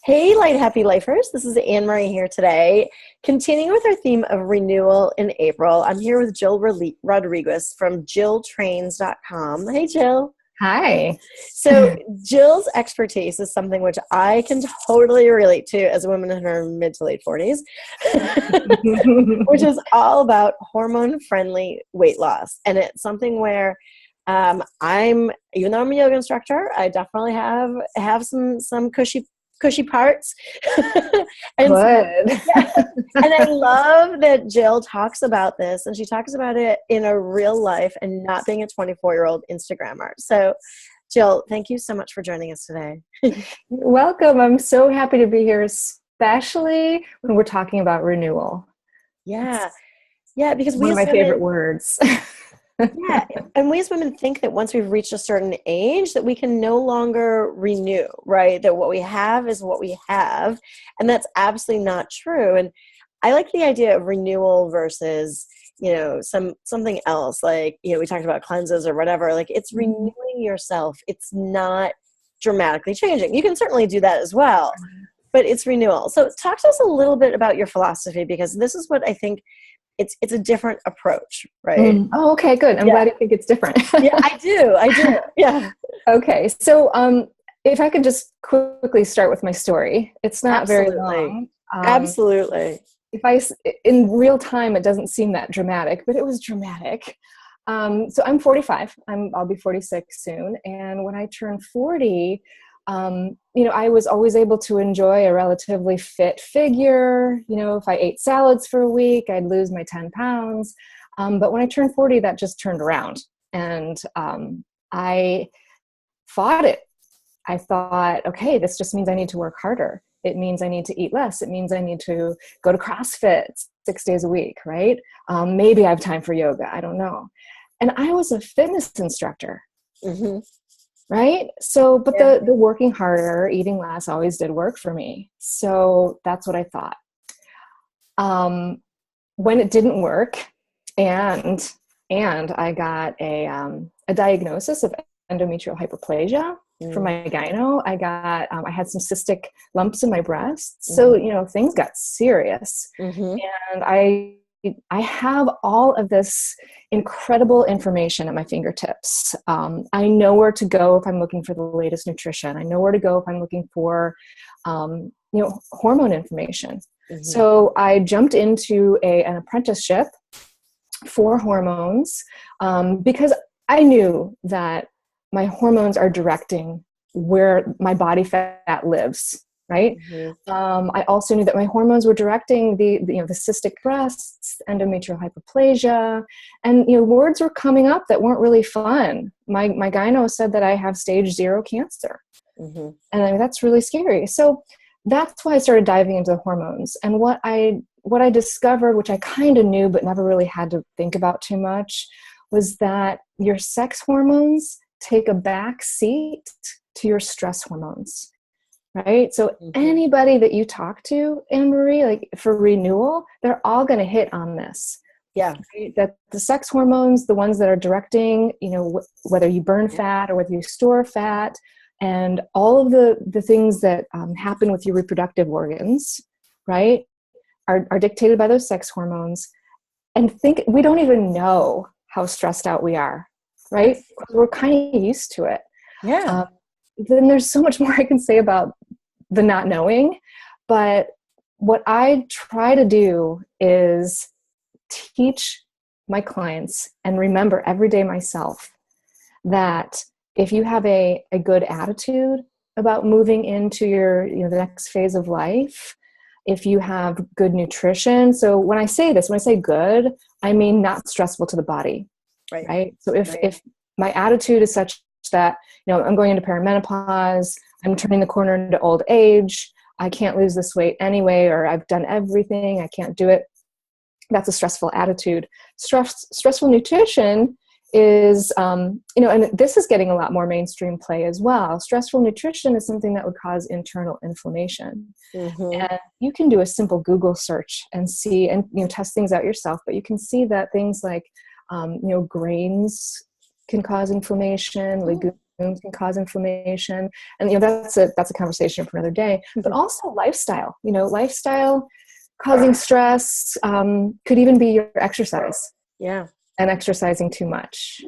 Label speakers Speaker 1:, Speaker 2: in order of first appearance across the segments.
Speaker 1: Hey, Light Happy Lifers. This is Anne Marie here today. Continuing with our theme of renewal in April, I'm here with Jill Rodriguez from JillTrains.com. Hey, Jill.
Speaker 2: Hi.
Speaker 1: So, Jill's expertise is something which I can totally relate to as a woman in her mid to late 40s, which is all about hormone-friendly weight loss. And it's something where even though I'm a yoga instructor, I definitely have some cushy parts. And
Speaker 2: Good.
Speaker 1: yeah. And I love that Jill talks about this, and she talks about it in a real life and not being a 24-year-old Instagrammer. So Jill, thank you so much for joining us today.
Speaker 2: Welcome. I'm so happy to be here, especially when we're talking about renewal.
Speaker 1: Yeah. Yeah, because
Speaker 2: One of my favorite words.
Speaker 1: Yeah, and we as women think that once we've reached a certain age that we can no longer renew, right? That what we have is what we have, and that's absolutely not true. And I like the idea of renewal versus, something else, like, we talked about cleanses or whatever. Like, it's renewing yourself. It's not dramatically changing. You can certainly do that as well, but it's renewal. So talk to us a little bit about your philosophy, because this is what I think it's a different approach, right?
Speaker 2: Oh, okay, good. I'm glad you think it's different.
Speaker 1: Yeah, I do. Yeah.
Speaker 2: Okay. So if I could just quickly start with my story. It's not very long.
Speaker 1: Absolutely.
Speaker 2: In real time, it doesn't seem that dramatic, but it was dramatic. So I'm 45. I'll be 46 soon. And when I turned 40, I was always able to enjoy a relatively fit figure. If I ate salads for a week, I'd lose my 10 pounds. But when I turned 40, that just turned around, and I fought it. I thought, okay, this just means I need to work harder. It means I need to eat less. It means I need to go to CrossFit 6 days a week, right? Maybe I have time for yoga. I don't know. And I was a fitness instructor.
Speaker 1: Mm-hmm.
Speaker 2: Right? So, but the working harder, eating less always did work for me. So that's what I thought. When it didn't work, and I got a diagnosis of endometrial hyperplasia from my gyno. I had some cystic lumps in my breasts. So, things got serious.
Speaker 1: Mm-hmm.
Speaker 2: And I have all of this incredible information at my fingertips. I know where to go if I'm looking for the latest nutrition. I know where to go if I'm looking for, hormone information. Mm-hmm. So I jumped into an apprenticeship for hormones because I knew that my hormones are directing where my body fat lives. Right. Mm-hmm. I also knew that my hormones were directing the cystic breasts, endometrial hyperplasia, and words were coming up that weren't really fun. My gyno said that I have stage 0 cancer, mm-hmm. and that's really scary. So that's why I started diving into the hormones. And what I discovered, which I kind of knew but never really had to think about too much, was that your sex hormones take a back seat to your stress hormones. Right? So anybody that you talk to, Anne-Marie, like for renewal, they're all going to hit on this.
Speaker 1: Yeah.
Speaker 2: Right? That the sex hormones, the ones that are directing, whether you burn fat or whether you store fat, and all of the things that happen with your reproductive organs, right, are dictated by those sex hormones. And we don't even know how stressed out we are, right? We're kind of used to it.
Speaker 1: Yeah.
Speaker 2: Then there's so much more I can say about the not knowing. But what I try to do is teach my clients and remember every day myself that if you have a good attitude about moving into your, the next phase of life, if you have good nutrition. So when I say good, I mean not stressful to the body, right? So if my attitude is such that, I'm going into peri-menopause, I'm turning the corner into old age, I can't lose this weight anyway, or I've done everything, I can't do it. That's a stressful attitude. Stressful nutrition is, and this is getting a lot more mainstream play as well. Stressful nutrition is something that would cause internal inflammation. Mm-hmm. And you can do a simple Google search and see, and test things out yourself, but you can see that things like, grains can cause inflammation, legumes can cause inflammation. And, that's a conversation for another day, but also lifestyle, lifestyle causing stress, could even be your exercise.
Speaker 1: Yeah.
Speaker 2: And exercising too much.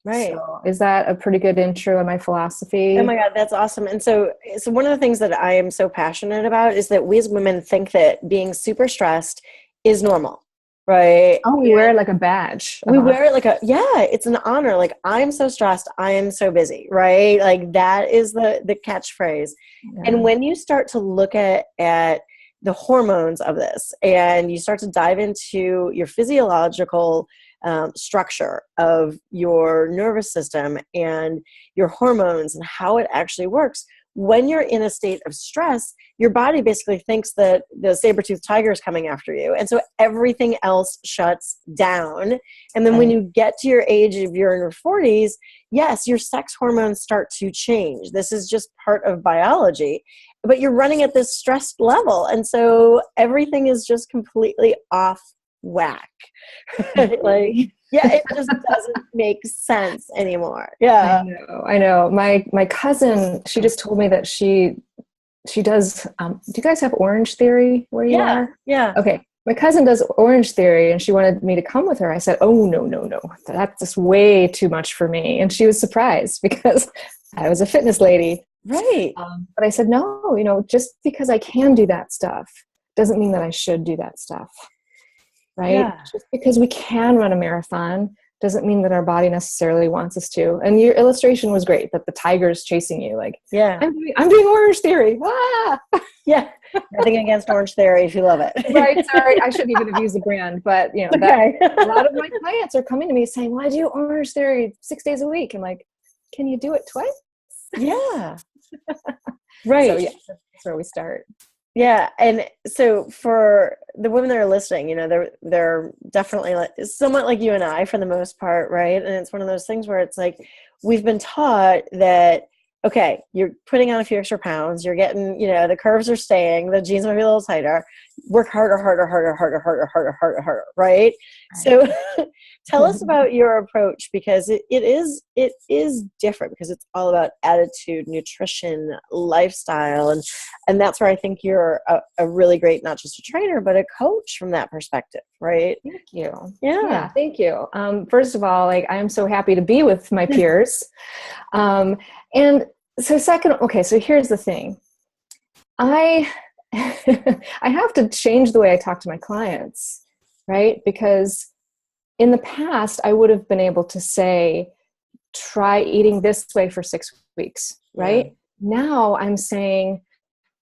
Speaker 1: Right.
Speaker 2: So is that a pretty good intro on my philosophy?
Speaker 1: Oh my God, that's awesome. And so one of the things that I am so passionate about is that we as women think that being super stressed is normal, right?
Speaker 2: Oh, we wear it like a badge.
Speaker 1: We wear it like it's an honor. Like, I'm so stressed, I am so busy, right? Like, that is the catchphrase. Yeah. And when you start to look at the hormones of this, and you start to dive into your physiological structure of your nervous system and your hormones and how it actually works, when you're in a state of stress, your body basically thinks that the saber-toothed tiger is coming after you. And so everything else shuts down. And then when you get to your age of you're in your 40s, yes, your sex hormones start to change. This is just part of biology. But you're running at this stressed level. And so everything is just completely off whack. Like, it just doesn't make sense anymore. Yeah.
Speaker 2: I know. My cousin, she just told me that she does, do you guys have Orange Theory where you are?
Speaker 1: Yeah.
Speaker 2: Okay. My cousin does Orange Theory, and she wanted me to come with her. I said, oh, no. That's just way too much for me. And she was surprised because I was a fitness lady.
Speaker 1: Right.
Speaker 2: But I said, no, just because I can do that stuff doesn't mean that I should do that stuff. Right? Yeah. Just because we can run a marathon doesn't mean that our body necessarily wants us to. And your illustration was great, that the tiger's chasing you. Like, I'm doing Orange Theory. Ah!
Speaker 1: Yeah. Nothing against Orange Theory if you love it.
Speaker 2: Right. Sorry, I shouldn't even have used the brand, but
Speaker 1: okay.
Speaker 2: A lot of my clients are coming to me saying, well, I do Orange Theory 6 days a week. I'm like, can you do it twice?
Speaker 1: Yeah. Right.
Speaker 2: So that's where we start.
Speaker 1: Yeah. And so for the women that are listening, they're definitely somewhat like you and I for the most part, right? And it's one of those things where it's like, we've been taught that, okay, you're putting on a few extra pounds, you're getting, the curves are staying, the jeans might be a little tighter, work harder, right? So tell us about your approach, because it is different, because it's all about attitude, nutrition, lifestyle. And that's where I think you're a really great, not just a trainer, but a coach from that perspective, right?
Speaker 2: Thank you.
Speaker 1: Yeah,
Speaker 2: thank you. First of all, I'm so happy to be with my peers. And so so here's the thing. I have to change the way I talk to my clients, right? Because in the past, I would have been able to say, try eating this way for 6 weeks, right? Yeah. Now I'm saying,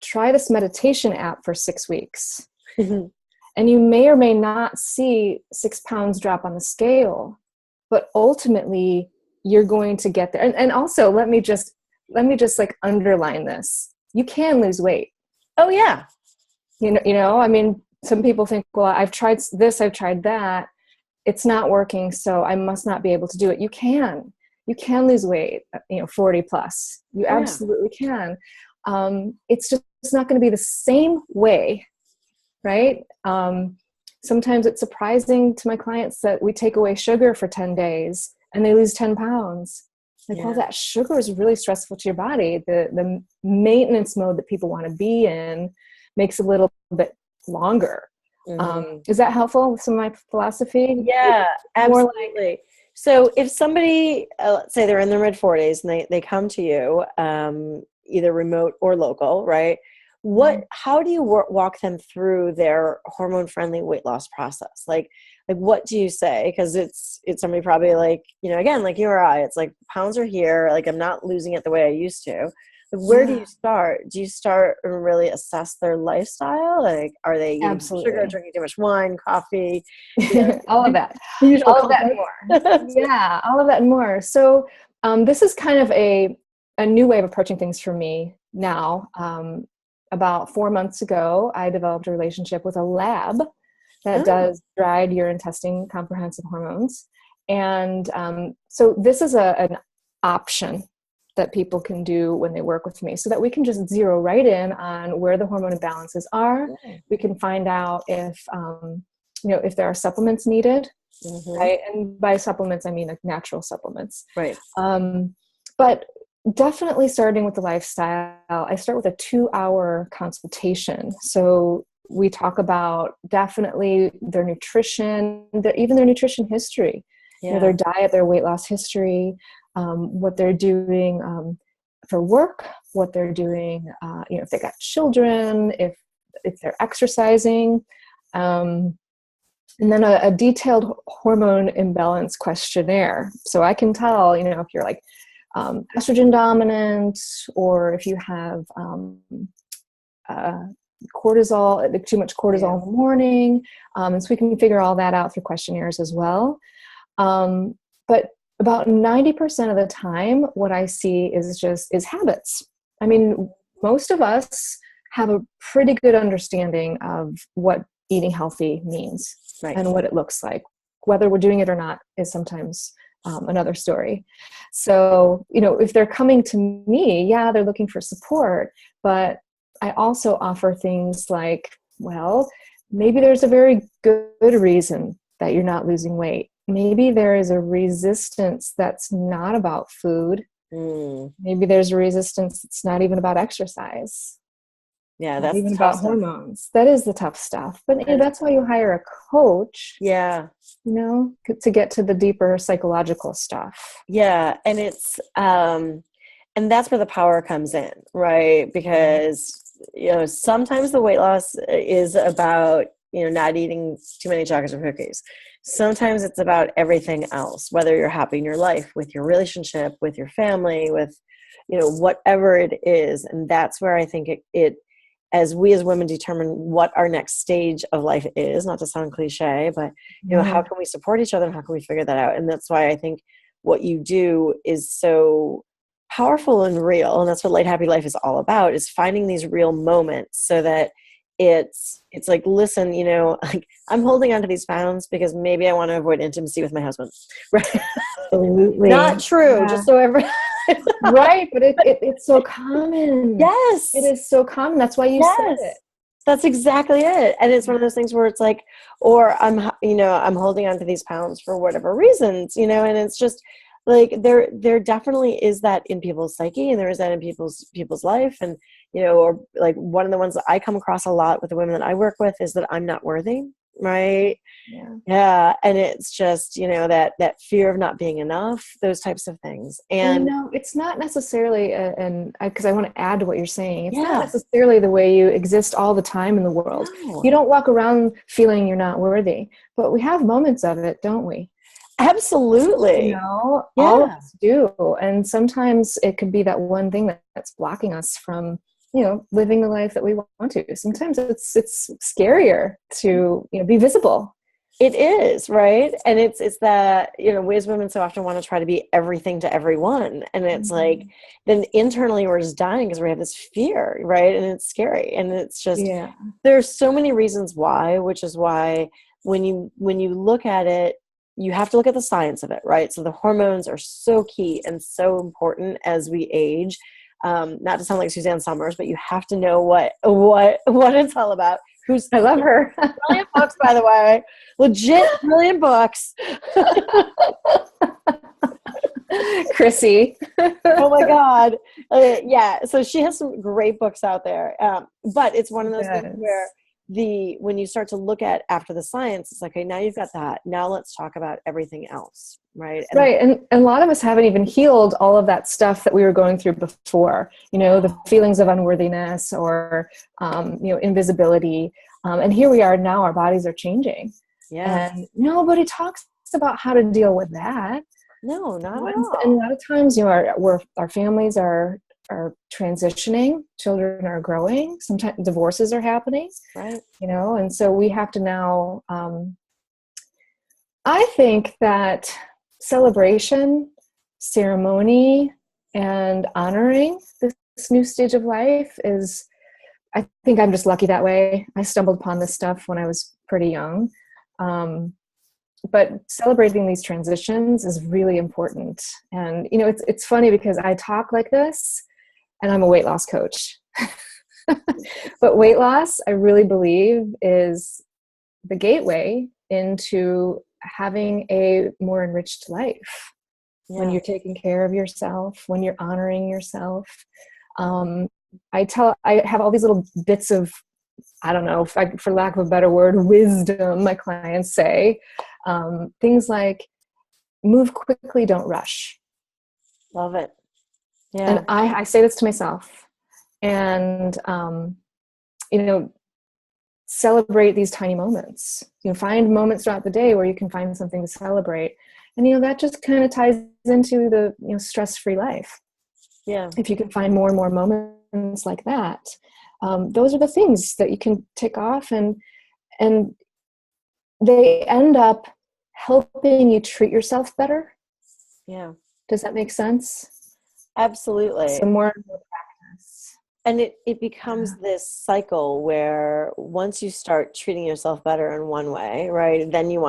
Speaker 2: try this meditation app for 6 weeks. And you may or may not see 6 pounds drop on the scale, but ultimately you're going to get there. And also, let me just underline this. You can lose weight.
Speaker 1: Oh yeah.
Speaker 2: I mean, some people think, well, I've tried this, I've tried that. It's not working, so I must not be able to do it. You can lose weight, 40 plus. You absolutely can. It's just not going to be the same way, right? Sometimes it's surprising to my clients that we take away sugar for 10 days and they lose 10 pounds. Well, that sugar is really stressful to your body. The maintenance mode that people want to be in makes a little bit longer. Mm-hmm. Is that helpful with some of my philosophy?
Speaker 1: Yeah, absolutely. So if somebody, let's say they're in their mid-40s and they come to you, either remote or local, right? How do you walk them through their hormone-friendly weight loss process? Like what do you say? Because it's somebody probably again, like you or I, it's like pounds are here. Like, I'm not losing it the way I used to. Where do you start? Do you start and really assess their lifestyle? Like, are they eating sugar, drinking too much wine, coffee?
Speaker 2: All of that. All of that and more. Yeah, all of that and more. So this is kind of a new way of approaching things for me now. About 4 months ago, I developed a relationship with a lab that does dried urine testing, comprehensive hormones. And so this is an option that people can do when they work with me, so that we can just zero right in on where the hormone imbalances are. We can find out if there are supplements needed, right? And by supplements, I mean like natural supplements,
Speaker 1: right?
Speaker 2: But definitely starting with the lifestyle, I start with a 2-hour consultation. So we talk about definitely their nutrition, even their nutrition history, their diet, their weight loss history, what they're doing for work, what they're doing, if they got children, if they're exercising, and then a detailed hormone imbalance questionnaire. So I can tell, if you're like estrogen dominant, or if you have cortisol, too much cortisol in the morning. And so we can figure all that out through questionnaires as well. But about 90% of the time, what I see is habits. I mean, most of us have a pretty good understanding of what eating healthy means and what it looks like. Whether we're doing it or not is sometimes another story. So, if they're coming to me, they're looking for support, but I also offer things like, well, maybe there's a very good reason that you're not losing weight. Maybe there is a resistance that's not about food. Maybe there's a resistance that's not even about exercise.
Speaker 1: Yeah,
Speaker 2: not
Speaker 1: that's
Speaker 2: even about hormones. That is the tough stuff. But that's why you hire a coach.
Speaker 1: Yeah.
Speaker 2: To get to the deeper psychological stuff.
Speaker 1: Yeah. And it's, and that's where the power comes in, right? Because, sometimes the weight loss is about, not eating too many chocolates or cookies. Sometimes it's about everything else, whether you're happy in your life, with your relationship, with your family, with, whatever it is. And that's where I think it as we as women determine what our next stage of life is, not to sound cliche, but, how can we support each other and how can we figure that out? And that's why I think what you do is so powerful and real. And that's what Light Happy Life is all about, is finding these real moments so that it's like, listen, like, I'm holding on to these pounds because maybe I want to avoid intimacy with my husband. Right?
Speaker 2: Absolutely.
Speaker 1: Not true. Just so everyone.
Speaker 2: Right. But it's so common.
Speaker 1: Yes.
Speaker 2: It is so common. That's why you said it.
Speaker 1: That's exactly it. And it's one of those things where it's like, or I'm holding on to these pounds for whatever reasons, and it's just like, there definitely is that in people's psyche, and there is that in people's life. And, or like, one of the ones that I come across a lot with the women that I work with is that I'm not worthy. Right. Yeah. And it's just, that fear of not being enough, those types of things. And
Speaker 2: it's not necessarily, because I want to add to what you're saying, it's not necessarily the way you exist all the time in the world. No. You don't walk around feeling you're not worthy, but we have moments of it, don't we?
Speaker 1: Absolutely.
Speaker 2: All of us do. And sometimes it could be that one thing that's blocking us from, living the life that we want to. Sometimes it's scarier to, be visible.
Speaker 1: It is, right? And it's that, we as women so often want to try to be everything to everyone. And it's like, then internally we're just dying because we have this fear, right? And it's scary. And it's just, there's so many reasons why, which is why when you look at it, you have to look at the science of it, right? So the hormones are so key and so important as we age. Not to sound like Suzanne Summers, but you have to know what it's all about.
Speaker 2: I love her.
Speaker 1: Brilliant books, by the way. Legit brilliant books.
Speaker 2: Chrissy.
Speaker 1: Oh my God. So she has some great books out there. But it's one of those things where when you start to look at after the science, it's like, okay, now you've got that. Now let's talk about everything else. Right.
Speaker 2: And a lot of us haven't even healed all of that stuff that we were going through before, the feelings of unworthiness or, invisibility. And here we are now, our bodies are changing. Yeah. And nobody talks about how to deal with that.
Speaker 1: No, not at all.
Speaker 2: And a lot of times, our families are transitioning, children are growing, sometimes divorces are happening.
Speaker 1: Right.
Speaker 2: And so we have to now, I think that celebration, ceremony, and honoring this new stage of life I think I'm just lucky that way. I stumbled upon this stuff when I was pretty young. But celebrating these transitions is really important. And, it's funny because I talk like this and I'm a weight loss coach. But weight loss, I really believe, is the gateway into having a more enriched life. when
Speaker 1: Yeah.
Speaker 2: you're taking care of yourself, when you're honoring yourself. I have all these little bits of, I don't know, for lack of a better word, wisdom, my clients say. Things like, move quickly, don't rush.
Speaker 1: Love it.
Speaker 2: And
Speaker 1: Yeah.
Speaker 2: I say this to myself. And, celebrate these tiny moments. Find moments throughout the day where you can find something to celebrate. And, that just kind of ties into the, stress-free life.
Speaker 1: Yeah.
Speaker 2: If you can find more and more moments like that, those are the things that you can tick off, and they end up helping you treat yourself better.
Speaker 1: Yeah.
Speaker 2: Does that make sense?
Speaker 1: Absolutely.
Speaker 2: So more and more practice.
Speaker 1: And it becomes this cycle where once you start treating yourself better in one way, right, then you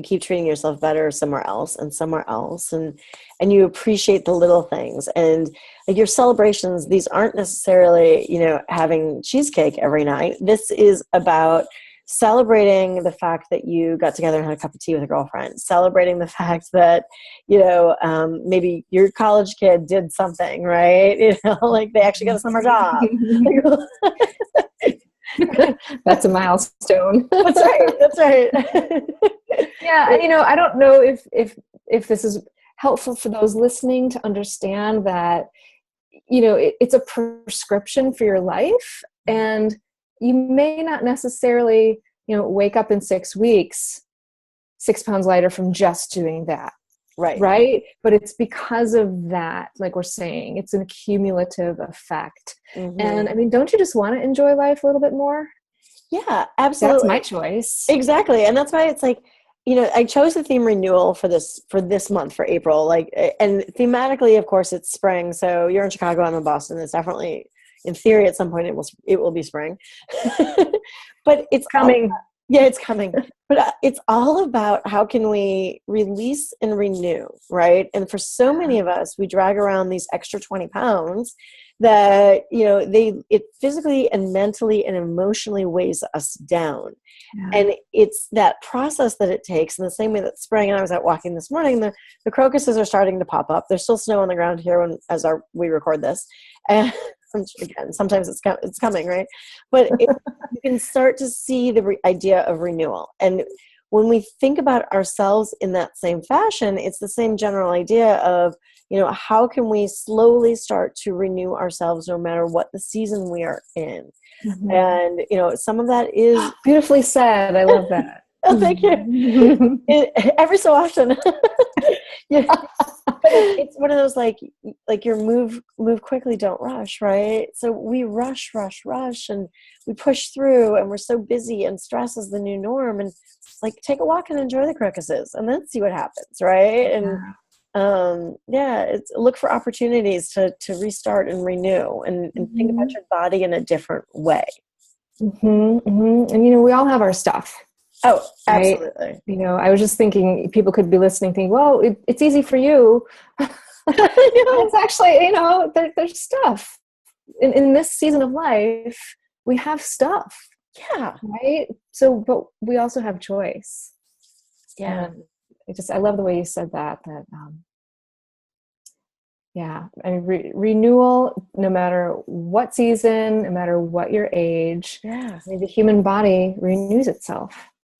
Speaker 1: keep treating yourself better somewhere else and somewhere else, and you appreciate the little things. And like your celebrations, these aren't necessarily, having cheesecake every night. This is about celebrating the fact that you got together and had a cup of tea with a girlfriend, celebrating the fact that, maybe your college kid did something, right? Like they actually got a summer job.
Speaker 2: That's a milestone.
Speaker 1: That's right. That's right.
Speaker 2: Yeah. And, I don't know if this is helpful for those listening to understand that, it's a prescription for your life, and you may not necessarily, wake up in 6 weeks 6 pounds lighter from just doing that. Right. But it's because of that, like we're saying, it's an accumulative effect.
Speaker 1: Mm-hmm.
Speaker 2: And I mean, don't you just want to enjoy life a little bit more?
Speaker 1: Yeah, absolutely.
Speaker 2: That's my choice.
Speaker 1: Exactly. And that's why it's like, I chose the theme renewal for this month, for April, and thematically, of course, it's spring. So you're in Chicago, I'm in Boston. It's definitely, in theory, at some point it will be spring, but it's
Speaker 2: coming.
Speaker 1: Yeah, it's coming. But it's all about how can we release and renew, right? And for so many of us, we drag around these extra 20 pounds that, it physically and mentally and emotionally weighs us down. Yeah. And it's that process that it takes, in the same way that spring, and I was out walking this morning, the crocuses are starting to pop up. There's still snow on the ground here we record this. And again, sometimes it's coming, right? But you can start to see the idea of renewal. And when we think about ourselves in that same fashion, it's the same general idea of, how can we slowly start to renew ourselves no matter what the season we are in? Mm-hmm. And, some of that is
Speaker 2: beautifully said. I love that.
Speaker 1: Oh, thank you. Every so often. Yeah. But it's one of those, like your move quickly, don't rush, right? So we rush, and we push through, and we're so busy, and stress is the new norm. And like, take a walk and enjoy the crocuses, and then see what happens, right? And it's look for opportunities to restart and renew, and think about your body in a different way.
Speaker 2: Mm-hmm, mm-hmm. And we all have our stuff.
Speaker 1: Oh, absolutely.
Speaker 2: Right? I was just thinking, people could be listening thinking, well, it's easy for you. It's actually, there's stuff. In this season of life, we have stuff.
Speaker 1: Yeah.
Speaker 2: Right? So, but we also have choice.
Speaker 1: Yeah.
Speaker 2: And I love the way you said that renewal, no matter what season, no matter what your age, the human body renews itself.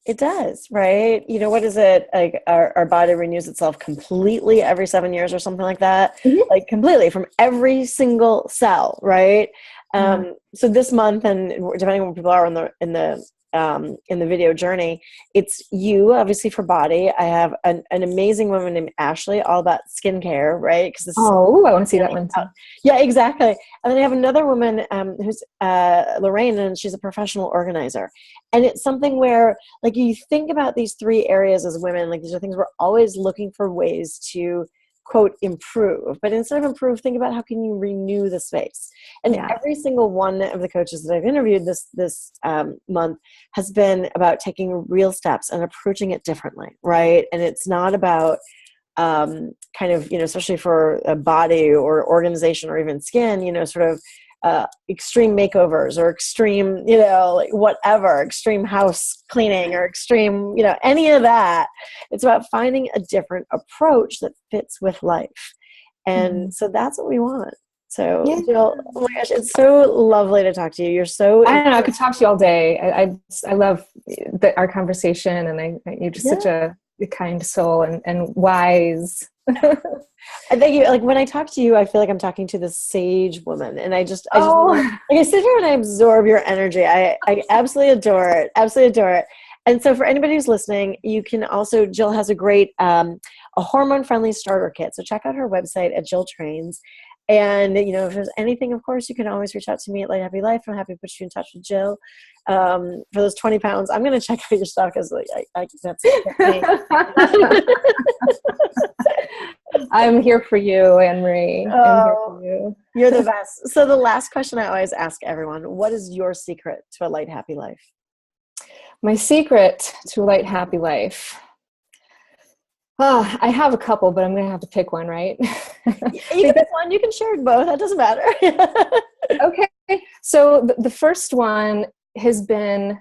Speaker 1: It does, right? What is it? Like our body renews itself completely every 7 years or something like that. Mm-hmm. Like completely, from every single cell, right? So this month, and depending on where people are in the video journey, it's you, obviously, for body. I have an amazing woman named Ashley, all about skincare, right? Because
Speaker 2: I want to see that one too.
Speaker 1: Yeah, exactly. And then I have another woman who's Lorraine, and she's a professional organizer. And it's something where, like, you think about these 3 areas as women, like these are things we're always looking for ways to, quote, improve. But instead of improve, think about how can you renew the space. And every single one of the coaches that I've interviewed this month has been about taking real steps and approaching it differently, right? And it's not about kind of, especially for a body or organization or even skin, sort of extreme makeovers or extreme, you know, like whatever, extreme house cleaning or extreme, you know, any of that. It's about finding a different approach that fits with life. And so that's what we want. So
Speaker 2: Yeah.
Speaker 1: Jill, oh my gosh, it's so lovely to talk to you. You're so
Speaker 2: I don't know. I could talk to you all day. I love our conversation, and you're just such a kind soul and wise.
Speaker 1: I thank you. Like when I talk to you, I feel like I'm talking to this sage woman, and I just like I sit here and I absorb your energy. I absolutely adore it. Absolutely adore it. And so for anybody who's listening, you can also, Jill has a great, a hormone friendly starter kit. So check out her website at Jill Trains. And, you know, if there's anything, of course, you can always reach out to me at Light Happy Life. I'm happy to put you in touch with Jill. For those 20 pounds, I'm going to check out your stuff because that's me.
Speaker 2: I'm here for you, Anne-Marie. I'm here for you.
Speaker 1: You're the best. So the last question I always ask everyone, what is your secret to a light, happy life?
Speaker 2: My secret to a light, happy life. I have a couple, but I'm going to have to pick one, right?
Speaker 1: You can pick one. You can share both. That doesn't matter.
Speaker 2: Okay. So the first one has been,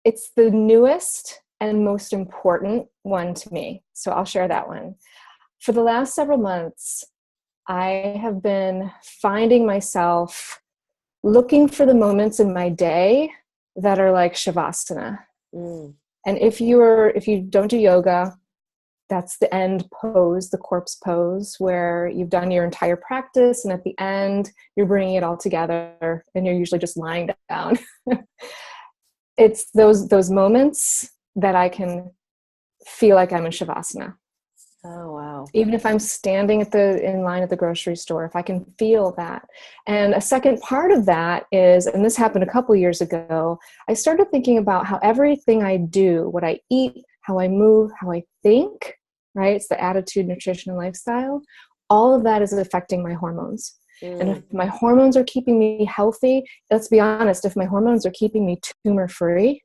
Speaker 2: it's the newest and most important one to me. So I'll share that one. For the last several months, I have been finding myself looking for the moments in my day that are like Shavasana. And if you don't do yoga, that's the end pose, the corpse pose, where you've done your entire practice, and at the end, you're bringing it all together, and you're usually just lying down. It's those moments that I can feel like I'm in Shavasana.
Speaker 1: Oh, wow.
Speaker 2: Even if I'm standing in line at the grocery store, if I can feel that. And a second part of that is, and this happened a couple years ago, I started thinking about how everything I do, what I eat, how I move, how I think, right? It's the attitude, nutrition, and lifestyle. All of that is affecting my hormones. And if my hormones are keeping me healthy, let's be honest, if my hormones are keeping me tumor-free,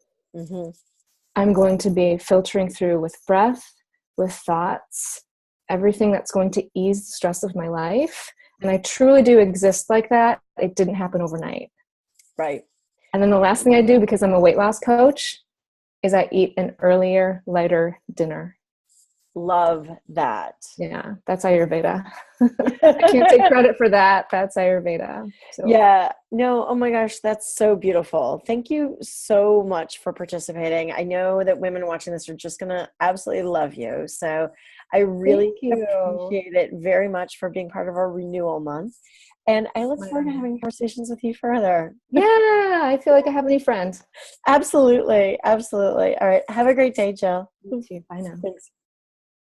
Speaker 2: I'm going to be filtering through with breath, with thoughts, everything that's going to ease the stress of my life. And I truly do exist like that. It didn't happen overnight.
Speaker 1: Right.
Speaker 2: And then the last thing I do, because I'm a weight loss coach, is I eat an earlier, lighter dinner.
Speaker 1: Love that.
Speaker 2: Yeah, that's Ayurveda. I can't take credit for that. That's Ayurveda. So.
Speaker 1: Yeah. No, oh my gosh, that's so beautiful. Thank you so much for participating. I know that women watching this are just going to absolutely love you. So I really appreciate it very much for being part of our renewal month. And I look forward to having conversations with you further.
Speaker 2: Yeah, I feel like I have a new friend.
Speaker 1: Absolutely. Absolutely. All right. Have a great day, Jill.
Speaker 2: You too. Bye now.
Speaker 1: Thanks.